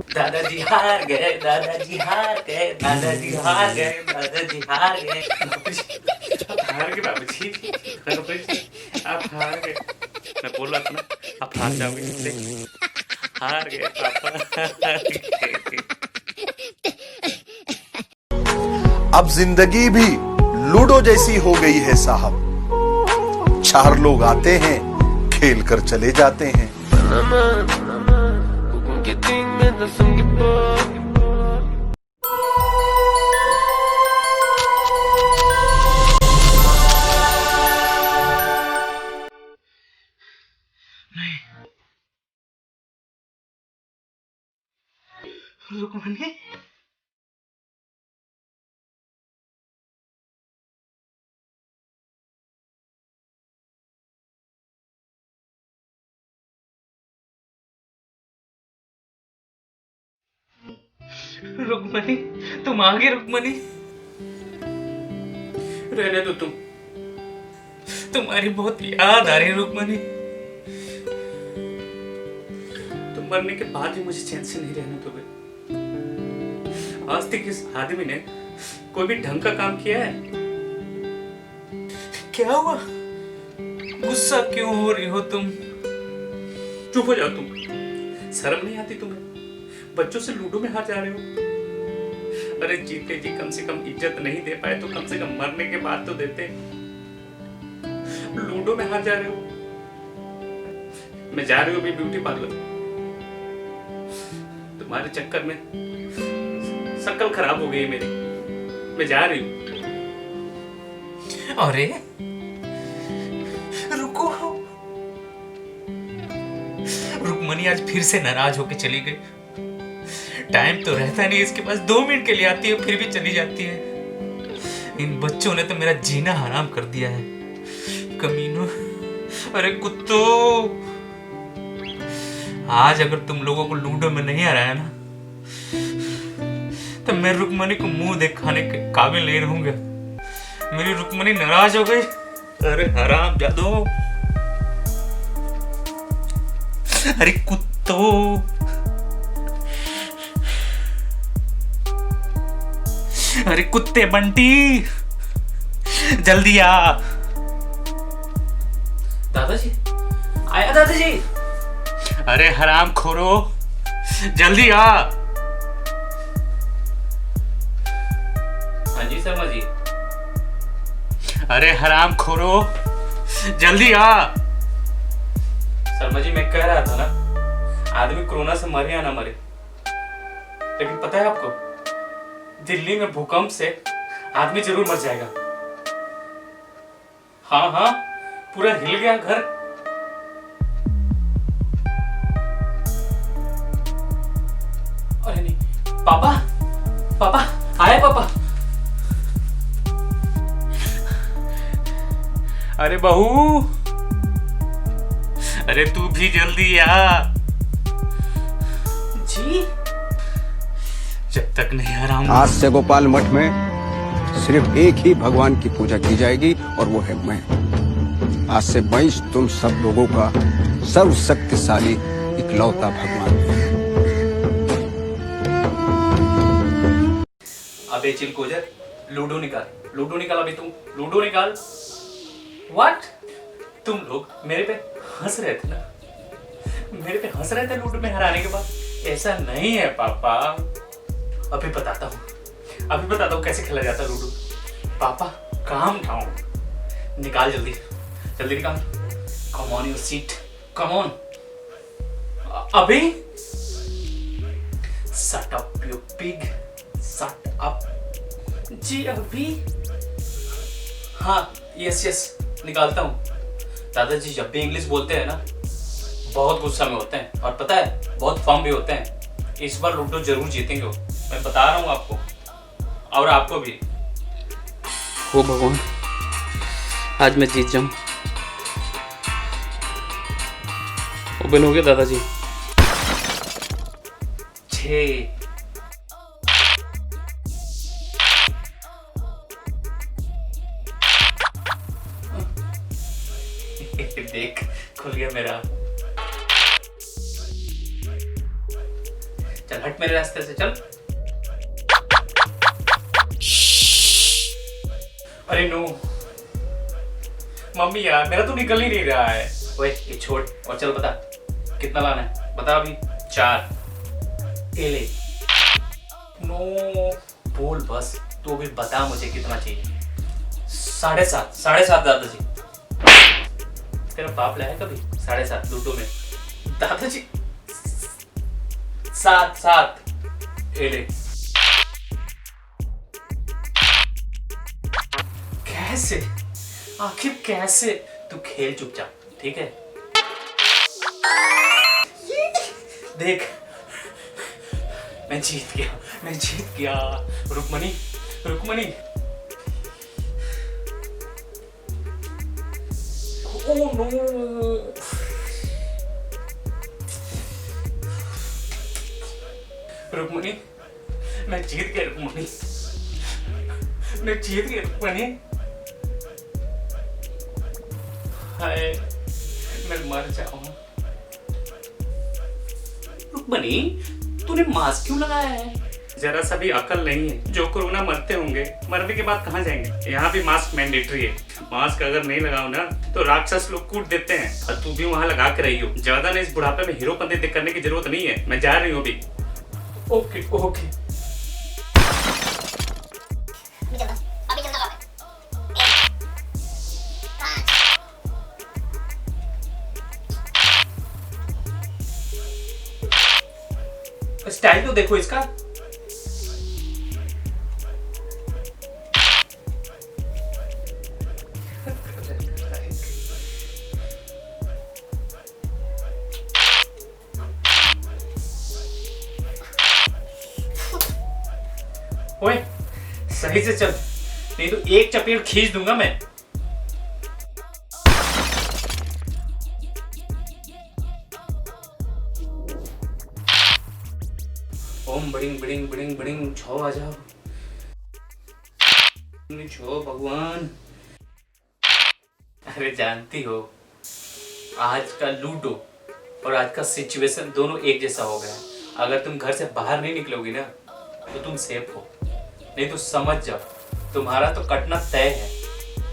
दादाजी हार गए, दादाजी हार गए, दादाजी हार गए, दादाजी हार गए। बाबूजी आप हार गए, बाबूजी बाबूजी आप हार गए। मैं बोल रहा था ना आप हार जाओगे, इसलिए हार गए पापा, हार गए। अब जिंदगी भी लूडो जैसी हो गई है साहब। 4 लोग आते हैं, खेल कर चले जाते हैं। रुकमनी रुकमनी तुम आ गए। रुकमनी रहने दो, तुम्हारी बहुत याद आ रही। रुकमनी तुम मरने के बाद भी मुझे चैन से नहीं रहने दोगे। आज तक इस आदमी ने कोई भी ढंग का काम किया है? क्या हुआ? गुस्सा क्यों हो रही हो तुम? चुप हो जाओ तुम। शर्म नहीं आती तुम्हें? बच्चों से लूडो में हार जा रहे हो। अरे जीते जी कम से कम इज्जत नहीं दे पाए तो कम से कम मरने के बाद तो देते। लूडो में हार जा रहे हो। मैं जा रही हूँ अभी ब्यूटी पार्लर। तुम्हारे चक्कर में शक्ल खराब हो गई मेरी। मैं जा रही हूँ। अरे रुको, रुकमनी आज फिर से नाराज होके चली गई। टाइम तो रहता नहीं इसके पास, 2 मिनट के लिए आती है फिर भी चली जाती है। इन बच्चों ने तो मेरा जीना हराम कर दिया है। कमीनों, अरे कुत्तों, आज अगर तुम लोगों को लूडो में नहीं हराया ना तो मैं रुकमनी को मुंह दिखाने के काबिल नहीं रहूंगा। मेरी रुकमनी नाराज हो गई। अरे हराम जादो, अरे कुत्तों, अरे कुत्ते बंटी जल्दी आ। दादाजी आया, दादाजी। अरे हराम खोरो जल्दी आ। हाँ जी शर्मा जी। अरे हराम खोरो जल्दी आ। शर्मा जी मैं कह रहा था ना, आदमी कोरोना से मरे या ना मरे, लेकिन पता है आपको दिल्ली में भूकंप से आदमी जरूर मर जाएगा। हाँ हाँ, पूरा हिल गया घर। अरे नहीं, पापा पापा आए पापा। अरे बहू, अरे तू भी जल्दी आ। जी जब तक नहीं आराम। आज से गोपाल मठ में सिर्फ एक ही भगवान की पूजा की जाएगी और वो है मैं। आज से वंश तुम सब लोगों का सर्वशक्तिशाली इकलौता भगवान है। अबे चिलकोजर, लूडो निकाल, लूडो निकाल अभी तुम, लूडो निकाल। व्हाट? तुम लोग मेरे पे हंस रहे थे ना, मेरे पे हंस रहे थे लूडो में हराने के बाद? ऐसा नहीं है पापा, अभी बताता हूँ कैसे खेला जाता है लूडो। पापा काम डाउन, निकाल जल्दी जल्दी निकाल। Come on your seat, come on. अभी shut up you pig, shut up. जी अभी, हाँ यस यस निकालता हूँ। दादाजी जब भी इंग्लिश बोलते हैं ना बहुत गुस्सा में होते हैं, और पता है बहुत फर्म भी होते हैं। इस बार लूडो जरूर जीतेंगे वो, मैं बता रहा हूँ आपको, और आपको भी। हो भगवान, आज मैं जीत जाऊं। ओपन हो गया दादाजी। 6 देख खुल गया मेरा। चल हट मेरे रास्ते से, चल। अरे नो मम्मी यार, मेरा तो निकल ही नहीं रहा है। ओए ये छोड़ और चल, बता कितना लाना है, बता अभी। 4 ले। नो बोल बस, तू अभी बता मुझे कितना चाहिए। 7.5 दादाजी। तेरा बाप लाया कभी 7.5 लूडो में? दादाजी 7 ले। कैसे, आखिर कैसे? तू खेल चुपचाप, ठीक है? देख मैं जीत गया। रुकमणी ओह नो, रुकमणी मैं जीत गया। रुकमणी हाय मैं मर जाऊंगा। रुकमणी तूने मास्क क्यों लगाया है? जरा सा भी अकल नहीं है। जो कोरोना मरते होंगे, मरने के बाद कहाँ जाएंगे? यहाँ भी मास्क मैंडेटरी है। मास्क अगर नहीं लगाओ ना तो राक्षस लोग कूट देते हैं, और तू भी वहाँ लगा के रही हो। ज्यादा नहीं, इस बुढ़ापे में हीरोपंती करने की जरूरत नहीं है। मैं जा रही हूँ अभी। ओके स्टाइल तो देखो इसका। ओए सही से चल, नहीं तो एक चपेट खींच दूंगा मैं। ओम बड़िंग बड़िंग बड़िंग बड़िंग, छो आ जाओ, छो भगवान। अरे जानती हो, आज का लूडो और आज का सिचुएशन दोनों एक जैसा हो गया। अगर तुम घर से बाहर नहीं निकलोगी ना तो तुम सेफ हो, नहीं तो समझ जाओ तुम्हारा तो कटना तय है।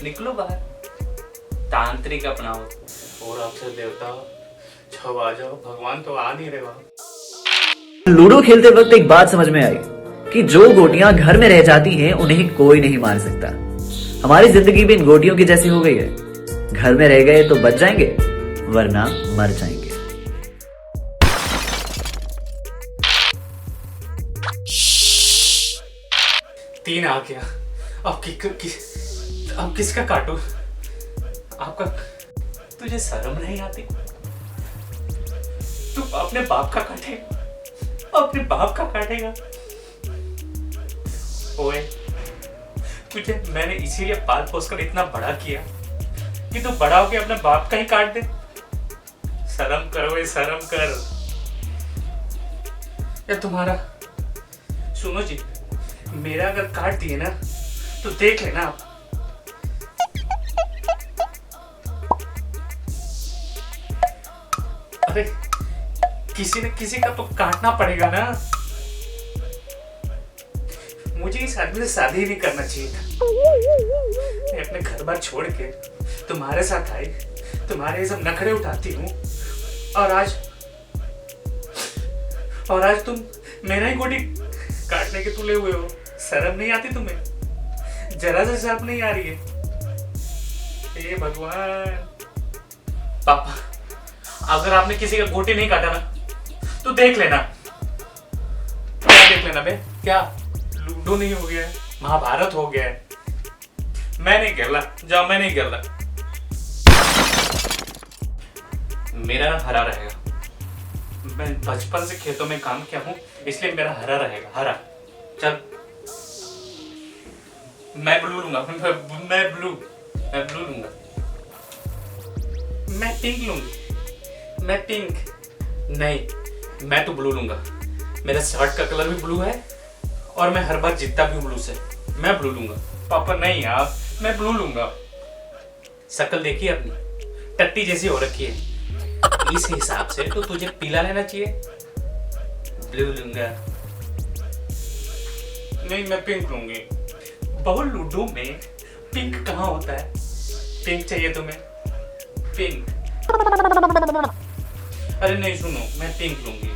निकलो बाहर, तांत्रिक अपनाओ और अक्षर देवता छो आ जाओ। भगवान तो आ नहीं रहे। लूडो खेलते वक्त एक बात समझ में आई कि जो गोटियां घर में रह जाती हैं उन्हें कोई नहीं मार सकता। हमारी जिंदगी भी इन गोटियों की जैसी हो गई है। घर में रह गए तो बच जाएंगे, वरना मर जाएंगे। तीन आ गया। अब किसका काटूं? आपका। तुझे शर्म नहीं आती? तू अपने बाप का काटेगा, अपने बाप का काटेगा। ओए तुझे मैंने इसीलिए पाल पोस कर इतना बड़ा किया कि तू बड़ा होके अपने बाप का ही काट दे। शर्म करो, शर्म कर। या तुम्हारा सुनो जी, मेरा अगर काट दिए ना तो देख लेना आप। अरे किसी न किसी का तो काटना पड़ेगा ना। मुझे इस आदमी से शादी ही नहीं करना चाहिए था। मैं अपने घर बार छोड़ के तुम्हारे साथ आई, तुम्हारे ये सब नखरे उठाती हूँ, और आज तुम मेरा ही गोटी काटने के तुले हुए हो। शर्म नहीं आती तुम्हें? जरा से शर्म नहीं आ रही है? ये भगवान। पापा अगर आपने किसी का गोटी नहीं काटा ना तो देख लेना। क्या देख लेना बे? क्या लूडो नहीं हो गया है, महाभारत हो गया है? मैं नहीं खेल रहा, जाओ मैं नहीं खेल रहा। मेरा हरा रहेगा। मैं बचपन से खेतों में काम किया हूं, इसलिए मेरा हरा रहेगा। हरा। चल मैं ब्लू लूंगा। मैं ब्लू लूंगा। मैं पिंक लूंगी। मैं पिंक नहीं, मैं तो ब्लू लूंगा। मेरा शर्ट का कलर भी ब्लू है और मैं हर बार जीतता भी हूं ब्लू से। मैं ब्लू लूंगा। पापा नहीं यार, मैं ब्लू लूंगा। शक्ल देखिए अपनी, टट्टी जैसी हो रखी है। इस हिसाब से तो तुझे पीला लेना चाहिए। ब्लू लूंगा। नहीं, मैं पिंक लूंगी। बहु लूडो में पिंक कहाँ होता है? पिंक चाहिए तुम्हें? पिंक। अरे नहीं, सुनो, मैं पिंक लूंगी।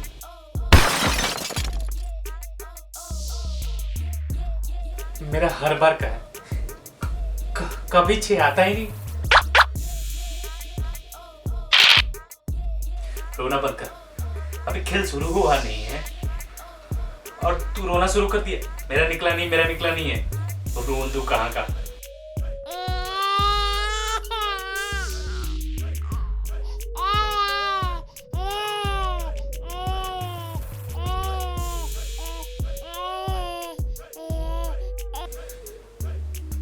मेरा हर बार का है, कभी 6 आता ही नहीं। रोना बंद कर, अभी खेल शुरू हुआ नहीं है और तू रोना शुरू कर दिया। मेरा निकला नहीं है। रोन तू कहाँ का?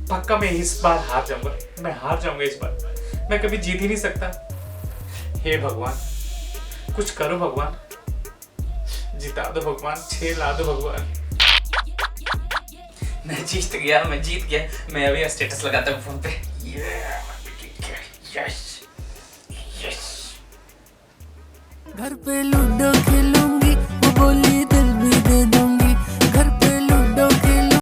पक्का मैं इस बार हार जाऊंगा। मैं हार जाऊंगा इस बार। मैं कभी जीत ही नहीं सकता। हे भगवान, कुछ करो भगवान, जिता दो भगवान, 6 ला दो भगवान। मैं जीत गया। मैं अभी स्टेटस लगाता हूँ फोन पे। यस। घर पे लूडो